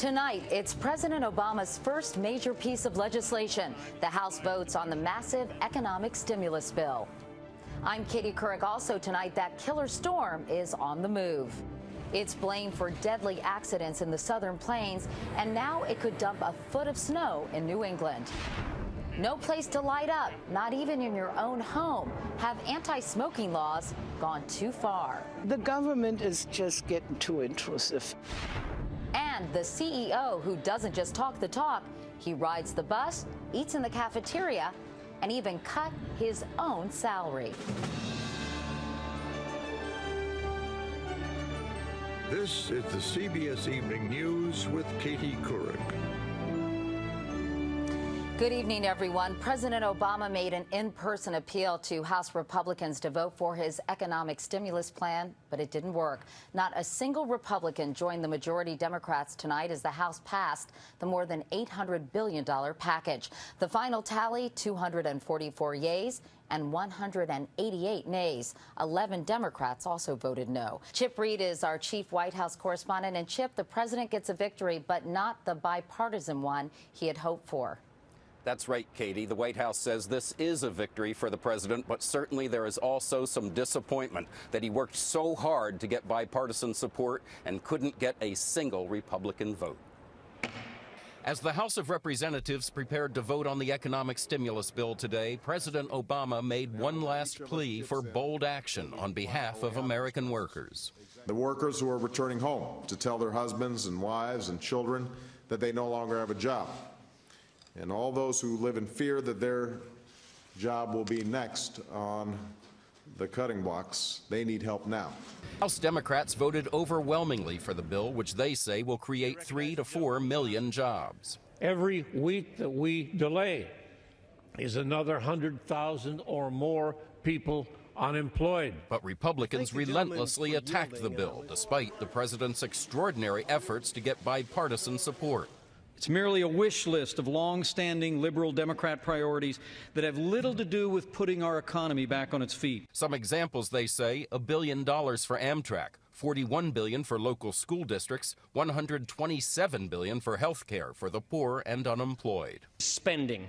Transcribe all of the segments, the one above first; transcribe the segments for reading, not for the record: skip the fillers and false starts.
Tonight, it's President Obama's first major piece of legislation. The House votes on the massive economic stimulus bill. I'm Katie Couric. Also tonight, that killer storm is on the move. It's blamed for deadly accidents in the southern plains, and now it could dump a foot of snow in New England. No place to light up, not even in your own home. Have anti-smoking laws gone too far? The government is just getting too intrusive. And the CEO, who doesn't just talk the talk, he rides the bus, eats in the cafeteria, and even cut his own salary. This is the CBS Evening News with Katie Couric. Good evening, everyone. President Obama made an in-person appeal to House Republicans to vote for his economic stimulus plan, but it didn't work. Not a single Republican joined the majority Democrats tonight as the House passed the more than $800 billion package. The final tally, 244 yeas and 188 nays. 11 Democrats also voted no. Chip Reid is our chief White House correspondent. And Chip, the president gets a victory, but not the bipartisan one he had hoped for. That's right, Katie. The White House says this is a victory for the president, but certainly there is also some disappointment that he worked so hard to get bipartisan support and couldn't get a single Republican vote. As the House of Representatives prepared to vote on the economic stimulus bill today, President Obama made one last plea for bold action on behalf of American workers. The workers who are returning home to tell their husbands and wives and children that they no longer have a job. And all those who live in fear that their job will be next on the cutting blocks, they need help now. House Democrats voted overwhelmingly for the bill, which they say will create 3 to 4 million jobs. Every week that we delay is another 100,000 or more people unemployed. But Republicans relentlessly attacked the bill, despite the president's extraordinary efforts to get bipartisan support. It's merely a wish list of long-standing liberal Democrat priorities that have little to do with putting our economy back on its feet. Some examples, they say: $1 billion for Amtrak, $41 billion for local school districts, $127 billion for health care for the poor and unemployed. Spending.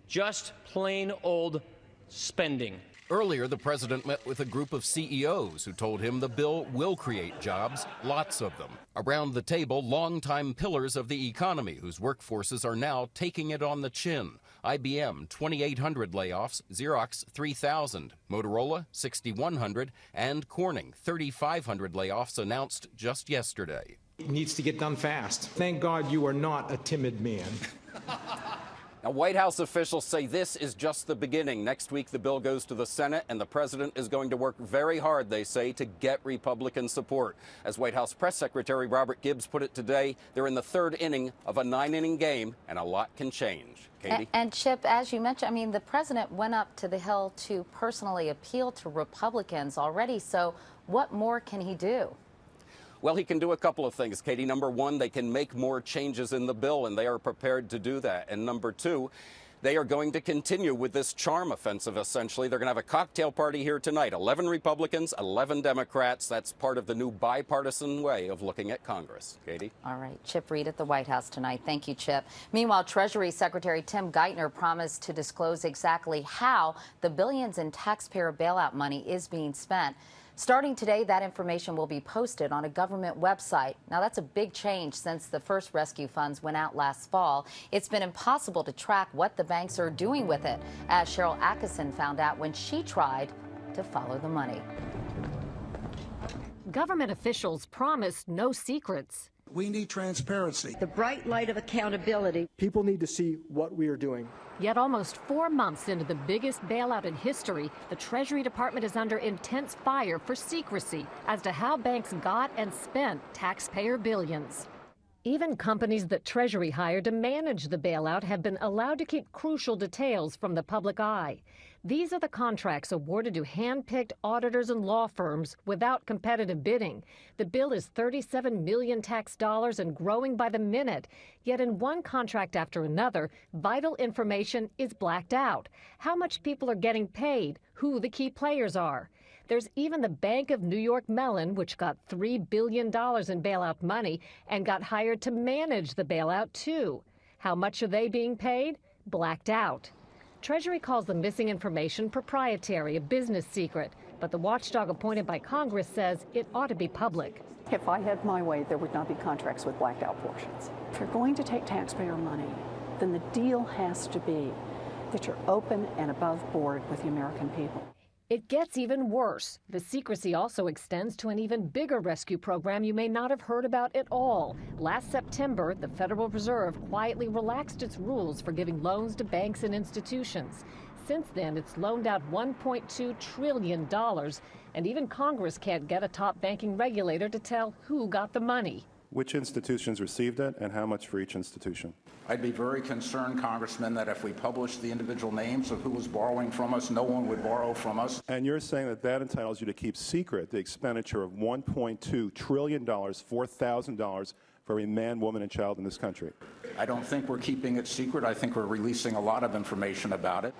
Just plain old spending. Earlier, the president met with a group of CEOs who told him the bill will create jobs, lots of them. Around the table, longtime pillars of the economy whose workforces are now taking it on the chin. IBM, 2,800 layoffs, Xerox, 3,000, Motorola, 6,100, and Corning, 3,500 layoffs announced just yesterday. It needs to get done fast. Thank God you are not a timid man. Now, White House officials say this is just the beginning. Next week, the bill goes to the Senate, and the president is going to work very hard, they say, to get Republican support. As White House Press Secretary Robert Gibbs put it today, they're in the third inning of a 9-inning game, and a lot can change. Katie? And Chip, as you mentioned, I mean, the president went up to the Hill to personally appeal to Republicans already. So what more can he do? Well, he can do a couple of things, Katie. Number one, they can make more changes in the bill, and they are prepared to do that. And number two, they are going to continue with this charm offensive, essentially. They're going to have a cocktail party here tonight. 11 Republicans, 11 Democrats. That's part of the new bipartisan way of looking at Congress. Katie? All right. Chip Reid at the White House tonight. Thank you, Chip. Meanwhile, Treasury Secretary Tim Geithner promised to disclose exactly how the billions in taxpayer bailout money is being spent. Starting today, that information will be posted on a government website. Now, that's a big change since the first rescue funds went out last fall. It's been impossible to track what the banks are doing with it, as Cheryl Atkinson found out when she tried to follow the money. Government officials promised no secrets. We need transparency. The bright light of accountability. People need to see what we are doing. Yet almost 4 months into the biggest bailout in history, the Treasury Department is under intense fire for secrecy as to how banks got and spent taxpayer billions. Even companies that Treasury hired to manage the bailout have been allowed to keep crucial details from the public eye. These are the contracts awarded to hand-picked auditors and law firms without competitive bidding. The bill is $37 million tax dollars and growing by the minute. Yet in one contract after another, vital information is blacked out. How much people are getting paid, who the key players are. There's even the Bank of New York Mellon, which got $3 billion in bailout money and got hired to manage the bailout, too. How much are they being paid? Blacked out. Treasury calls the missing information proprietary, a business secret. But the watchdog appointed by Congress says it ought to be public. If I had my way, there would not be contracts with blacked out portions. If you're going to take taxpayer money, then the deal has to be that you're open and above board with the American people. It gets even worse. The secrecy also extends to an even bigger rescue program you may not have heard about at all. Last September, the Federal Reserve quietly relaxed its rules for giving loans to banks and institutions. Since then, it's loaned out $1.2 trillion, and even Congress can't get a top banking regulator to tell who got the money. Which institutions received it and how much for each institution? I'd be very concerned, Congressman, that if we published the individual names of who was borrowing from us, no one would borrow from us. And you're saying that that entitles you to keep secret the expenditure of $1.2 trillion, $4,000 for every man, woman, and child in this country? I don't think we're keeping it secret. I think we're releasing a lot of information about it.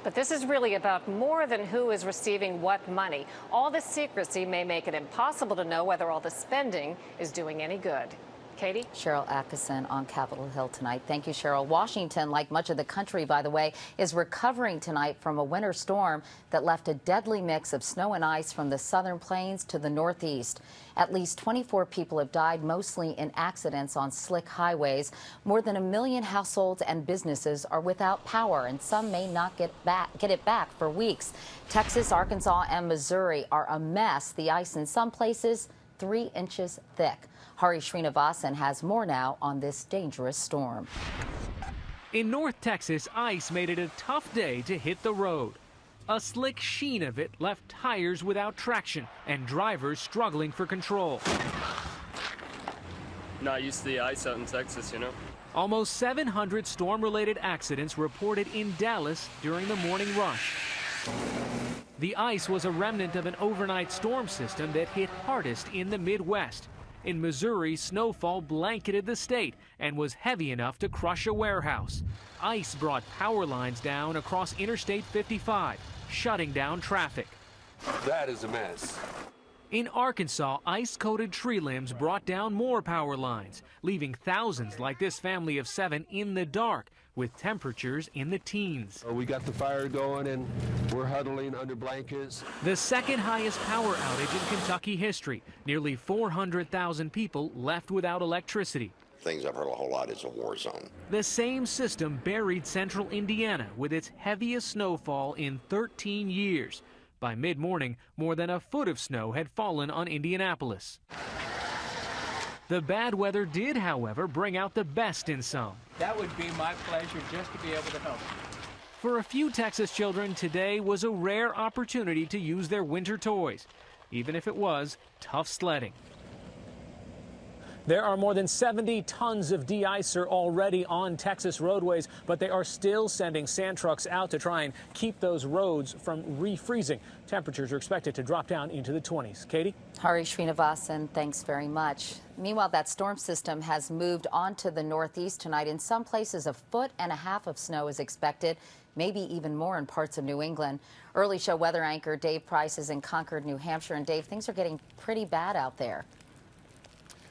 But this is really about more than who is receiving what money. All the secrecy may make it impossible to know whether all the spending is doing any good. Katie? Cheryl Atkinson on Capitol Hill tonight. Thank you, Cheryl. Washington, like much of the country, by the way, is recovering tonight from a winter storm that left a deadly mix of snow and ice from the southern plains to the northeast. At least 24 people have died, mostly in accidents on slick highways. More than 1 million households and businesses are without power, and some may not get it back for weeks. Texas, Arkansas, and Missouri are a mess. The ice in some places 3 inches thick. Hari Srinivasan has more now on this dangerous storm. In North Texas, ice made it a tough day to hit the road. A slick sheen of it left tires without traction and drivers struggling for control. Not used to the ice out in Texas, you know. Almost 700 storm-related accidents reported in Dallas during the morning rush. The ice was a remnant of an overnight storm system that hit hardest in the Midwest. In Missouri, snowfall blanketed the state and was heavy enough to crush a warehouse. Ice brought power lines down across Interstate 55, shutting down traffic. That is a mess. In Arkansas, ice-coated tree limbs brought down more power lines, leaving thousands like this family of 7 in the dark with temperatures in the teens. We got the fire going and we're huddling under blankets. The second highest power outage in Kentucky history. Nearly 400,000 people left without electricity. Things I've heard a whole lot is a war zone. The same system buried central Indiana with its heaviest snowfall in 13 years. By mid-morning, more than a foot of snow had fallen on Indianapolis. The bad weather did, however, bring out the best in some. That would be my pleasure, just to be able to help. For a few Texas children, today was a rare opportunity to use their winter toys, even if it was tough sledding. There are more than 70 tons of de-icer already on Texas roadways, but they are still sending sand trucks out to try and keep those roads from refreezing. Temperatures are expected to drop down into the 20s. Katie? Hari Srinivasan, thanks very much. Meanwhile, that storm system has moved onto the northeast tonight. In some places, 1.5 feet of snow is expected, maybe even more in parts of New England. Early show weather anchor Dave Price is in Concord, New Hampshire. And Dave, things are getting pretty bad out there.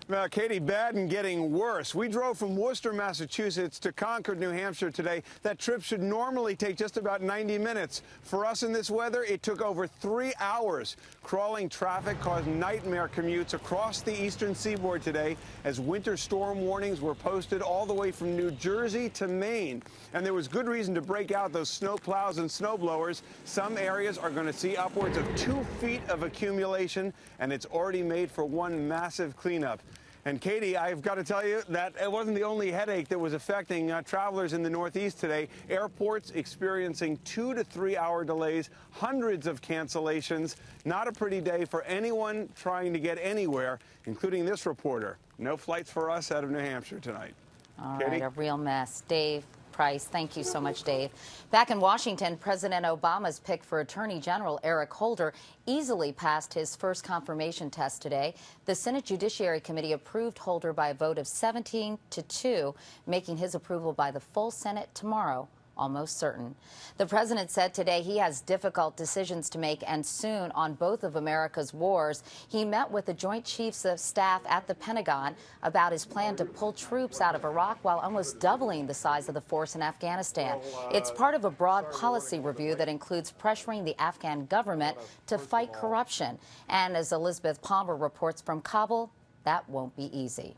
Now, Katie, bad and getting worse. We drove from Worcester, Massachusetts to Concord, New Hampshire today. That trip should normally take just about 90 minutes. For us in this weather, it took over 3 hours. Crawling traffic caused nightmare commutes across the eastern seaboard today as winter storm warnings were posted all the way from New Jersey to Maine. And there was good reason to break out those snow plows and snow blowers. Some areas are going to see upwards of 2 feet of accumulation, and it's already made for one massive cleanup. And Katie, I've got to tell you that it wasn't the only headache that was affecting travelers in the Northeast today. Airports experiencing 2 to 3 hour delays, hundreds of cancellations. Not a pretty day for anyone trying to get anywhere, including this reporter. No flights for us out of New Hampshire tonight. All Katie? right, a real mess. Dave Price, thank you so much, Dave. Back in Washington, President Obama's pick for Attorney General Eric Holder easily passed his first confirmation test today. The Senate Judiciary Committee approved Holder by a vote of 17 to 2, making his approval by the full Senate tomorrow almost certain. The president said today he has difficult decisions to make, and soon, on both of America's wars. He met with the Joint Chiefs of Staff at the Pentagon about his plan to pull troops out of Iraq while almost doubling the size of the force in Afghanistan. It's part of a broad policy review that includes pressuring the Afghan government to fight corruption. And as Elizabeth Palmer reports from Kabul, that won't be easy.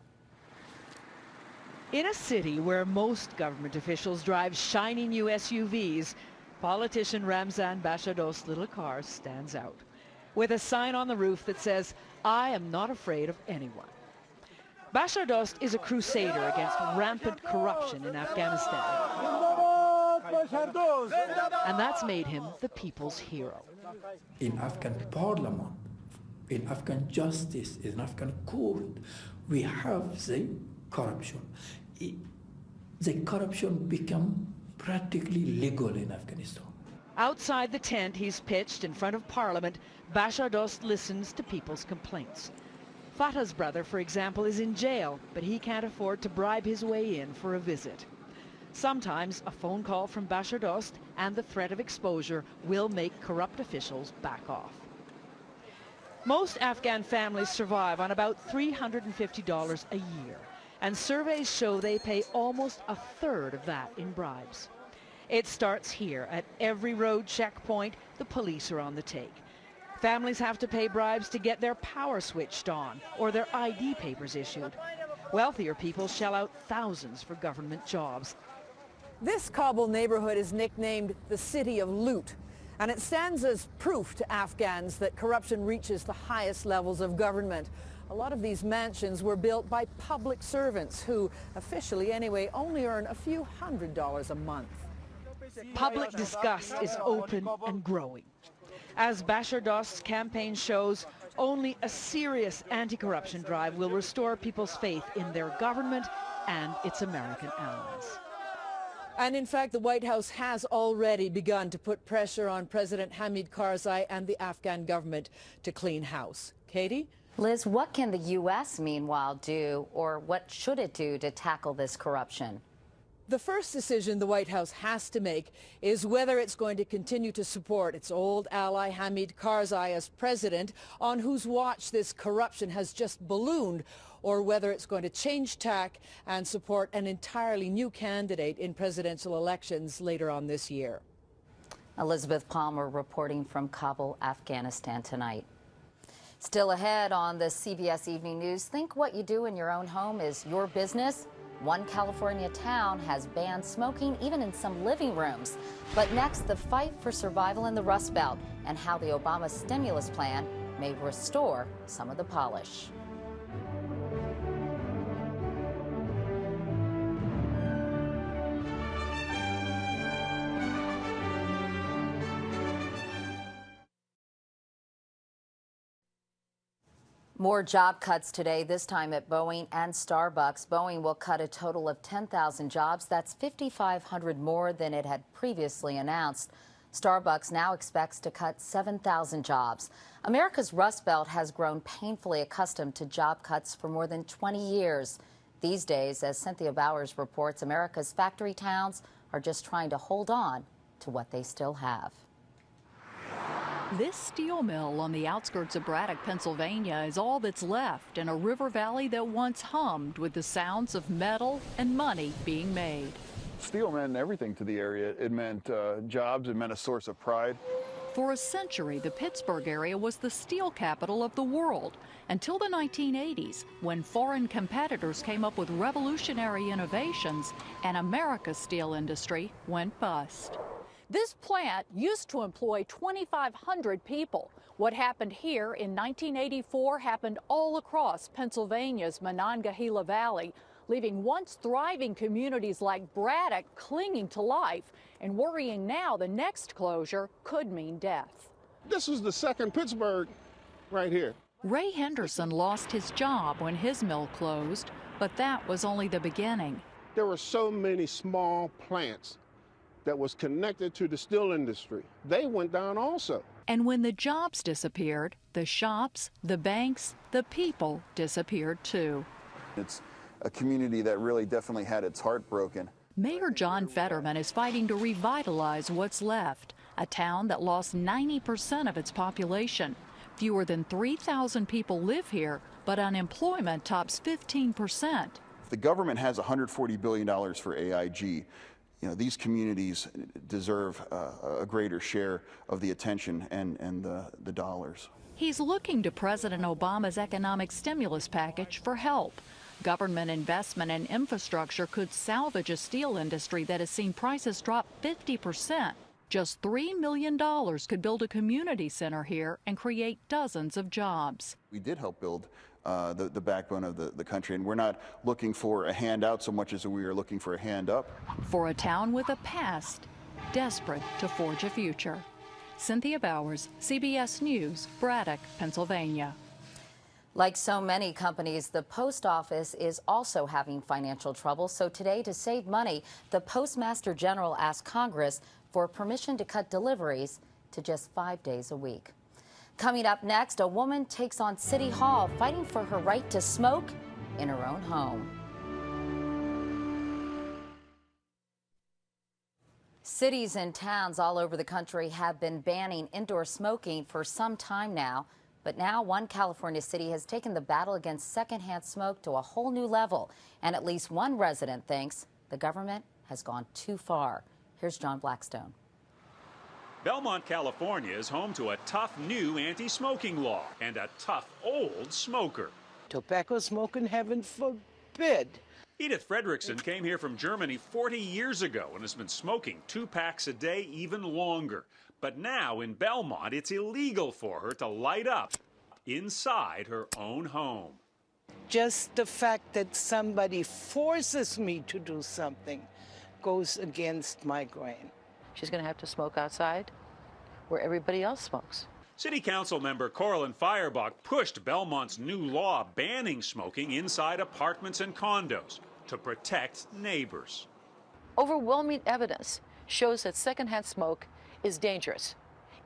In a city where most government officials drive shiny new SUVs, politician Ramzan Bashadost's little car stands out with a sign on the roof that says, "I am not afraid of anyone." Bashadost is a crusader against rampant corruption in Afghanistan. And that's made him the people's hero. In Afghan parliament, in Afghan justice, in Afghan court, we have the corruption. The corruption become practically legal in Afghanistan. Outside the tent he's pitched in front of Parliament, Bashadost listens to people's complaints. Fatah's brother, for example, is in jail, but he can't afford to bribe his way in for a visit. Sometimes a phone call from Bashadost and the threat of exposure will make corrupt officials back off. Most Afghan families survive on about $350 a year, and surveys show they pay almost a third of that in bribes. It starts here. At every road checkpoint, the police are on the take. Families have to pay bribes to get their power switched on or their ID papers issued. Wealthier people shell out thousands for government jobs. This Kabul neighborhood is nicknamed the City of Loot, and it stands as proof to Afghans that corruption reaches the highest levels of government. A lot of these mansions were built by public servants who, officially anyway, only earn a few $100s a month. Public disgust is open and growing. As Bashardost's campaign shows, only a serious anti-corruption drive will restore people's faith in their government and its American allies. And in fact, the White House has already begun to put pressure on President Hamid Karzai and the Afghan government to clean house. Katie? Liz, what can the U.S. meanwhile do, or what should it do to tackle this corruption? The first decision the White House has to make is whether it's going to continue to support its old ally Hamid Karzai as president, on whose watch this corruption has just ballooned, or whether it's going to change tack and support an entirely new candidate in presidential elections later on this year. Elizabeth Palmer reporting from Kabul, Afghanistan tonight. Still ahead on the CBS Evening News, think what you do in your own home is your business. One California town has banned smoking even in some living rooms. But next, the fight for survival in the Rust Belt and how the Obama stimulus plan may restore some of the polish. More job cuts today, this time at Boeing and Starbucks. Boeing will cut a total of 10,000 jobs. That's 5,500 more than it had previously announced. Starbucks now expects to cut 7,000 jobs. America's Rust Belt has grown painfully accustomed to job cuts for more than 20 years. These days, as Cynthia Bowers reports, America's factory towns are just trying to hold on to what they still have. This steel mill on the outskirts of Braddock, Pennsylvania is all that's left in a river valley that once hummed with the sounds of metal and money being made. Steel meant everything to the area. It meant jobs. It meant a source of pride. For a century, the Pittsburgh area was the steel capital of the world until the 1980s, when foreign competitors came up with revolutionary innovations and America's steel industry went bust. This plant used to employ 2,500 people. What happened here in 1984 happened all across Pennsylvania's Monongahela Valley, leaving once thriving communities like Braddock clinging to life and worrying now the next closure could mean death. This was the second Pittsburgh right here. Ray Henderson lost his job when his mill closed, but that was only the beginning. There were so many small plants that was connected to the steel industry. They went down also. And when the jobs disappeared, the shops, the banks, the people disappeared too. It's a community that really definitely had its heart broken. Mayor John Fetterman is fighting to revitalize what's left, a town that lost 90% of its population. Fewer than 3,000 people live here, but unemployment tops 15%. The government has $140 billion for AIG. You know, these communities deserve a greater share of the attention and the dollars. He's looking to President Obama's economic stimulus package for help. Government investment in infrastructure could salvage a steel industry that has seen prices drop 50%. Just $3 million could build a community center here and create dozens of jobs. We did help build the backbone of the country, and we're not looking for a handout so much as we are looking for a hand up. For a town with a past, desperate to forge a future. Cynthia Bowers, CBS News, Braddock, Pennsylvania. Like so many companies, the post office is also having financial trouble. So today, to save money, the Postmaster General asked Congress for permission to cut deliveries to just 5 days a week. Coming up next, a woman takes on City Hall fighting for her right to smoke in her own home. Cities and towns all over the country have been banning indoor smoking for some time now. But now one California city has taken the battle against secondhand smoke to a whole new level. And at least one resident thinks the government has gone too far. Here's John Blackstone. Belmont, California is home to a tough new anti-smoking law and a tough old smoker. Tobacco smoking, heaven forbid. Edith Fredrickson came here from Germany 40 years ago and has been smoking 2 packs a day even longer. But now in Belmont, it's illegal for her to light up inside her own home. Just the fact that somebody forces me to do something goes against my grain. She's going to have to smoke outside where everybody else smokes. City Council member Coralyn Firebach pushed Belmont's new law banning smoking inside apartments and condos to protect neighbors. Overwhelming evidence shows that secondhand smoke is dangerous,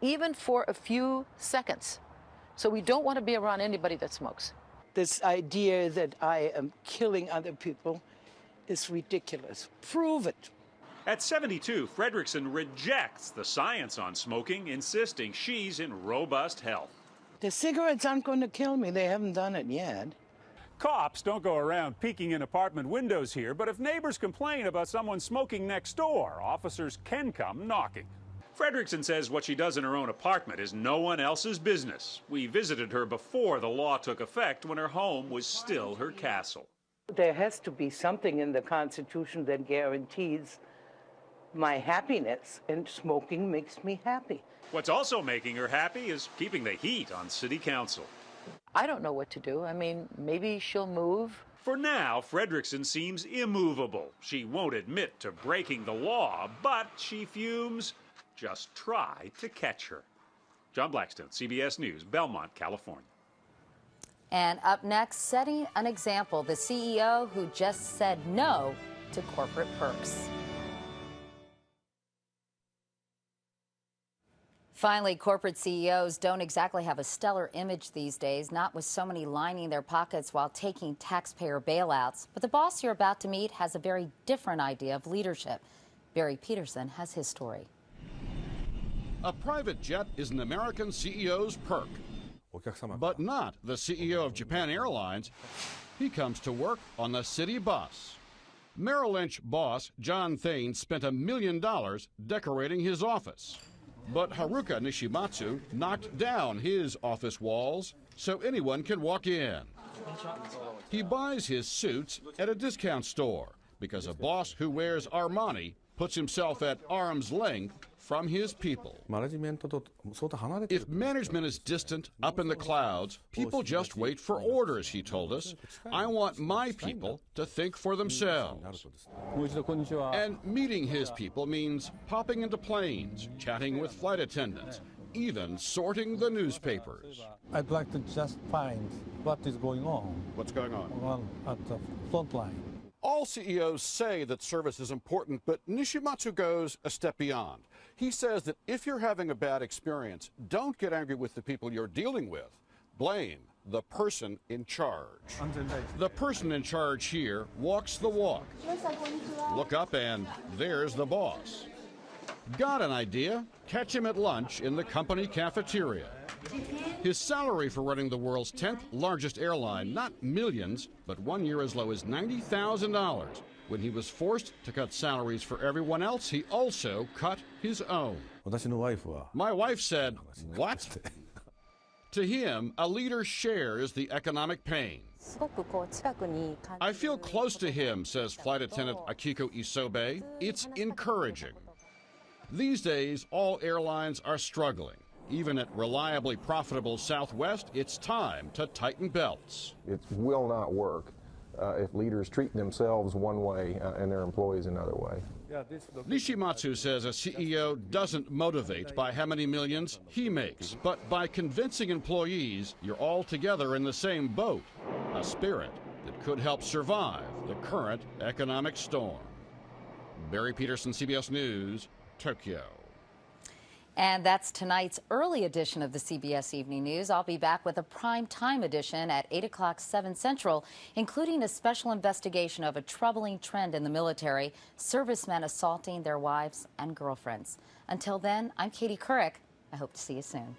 even for a few seconds. So we don't want to be around anybody that smokes. This idea that I am killing other people is ridiculous. Prove it. At 72, Fredrickson rejects the science on smoking, insisting she's in robust health. The cigarettes aren't going to kill me. They haven't done it yet. Cops don't go around peeking in apartment windows here, but if neighbors complain about someone smoking next door, officers can come knocking. Fredrickson says what she does in her own apartment is no one else's business. We visited her before the law took effect when her home was still her castle. There has to be something in the Constitution that guarantees my happiness, and smoking makes me happy. What's also making her happy is keeping the heat on City Council. I don't know what to do. I mean, maybe she'll move. For now, Fredrickson seems immovable. She won't admit to breaking the law, but she fumes. Just try to catch her. John Blackstone, CBS News, Belmont, California. And up next, setting an example, the CEO who just said no to corporate perks. Finally, corporate CEOs don't exactly have a stellar image these days, not with so many lining their pockets while taking taxpayer bailouts. But the boss you're about to meet has a very different idea of leadership. Barry Peterson has his story. A private jet is an American CEO's perk, but not the CEO of Japan Airlines. He comes to work on the city bus. Merrill Lynch boss John Thain spent $1 million decorating his office. But Haruka Nishimatsu knocked down his office walls so anyone can walk in. He buys his suits at a discount store because a boss who wears Armani puts himself at arm's length from his people. If management is distant, up in the clouds, people just wait for orders, he told us. I want my people to think for themselves. And meeting his people means popping into planes, chatting with flight attendants, even sorting the newspapers. I'd like to just find what is going on. What's going on? At the front line. All CEOs say that service is important, but Nishimatsu goes a step beyond. He says that if you're having a bad experience, don't get angry with the people you're dealing with. Blame the person in charge. The person in charge here walks the walk. Look up and there's the boss. Got an idea? Catch him at lunch in the company cafeteria. His salary for running the world's 10th largest airline, not millions, but 1 year as low as $90,000. When he was forced to cut salaries for everyone else, he also cut his own. My wife said, "What?" To him, a leader shares the economic pain. I feel close to him, says Flight Attendant Akiko Isobe. It's encouraging. These days, all airlines are struggling. Even at reliably profitable Southwest, it's time to tighten belts. It will not work if leaders treat themselves one way and their employees another way. Nishimatsu says a CEO doesn't motivate by how many millions he makes, but by convincing employees you're all together in the same boat, a spirit that could help survive the current economic storm. Barry Peterson, CBS News, Tokyo. And that's tonight's early edition of the CBS Evening News. I'll be back with a prime time edition at 8 o'clock, 7 Central, including a special investigation of a troubling trend in the military, servicemen assaulting their wives and girlfriends. Until then, I'm Katie Couric. I hope to see you soon.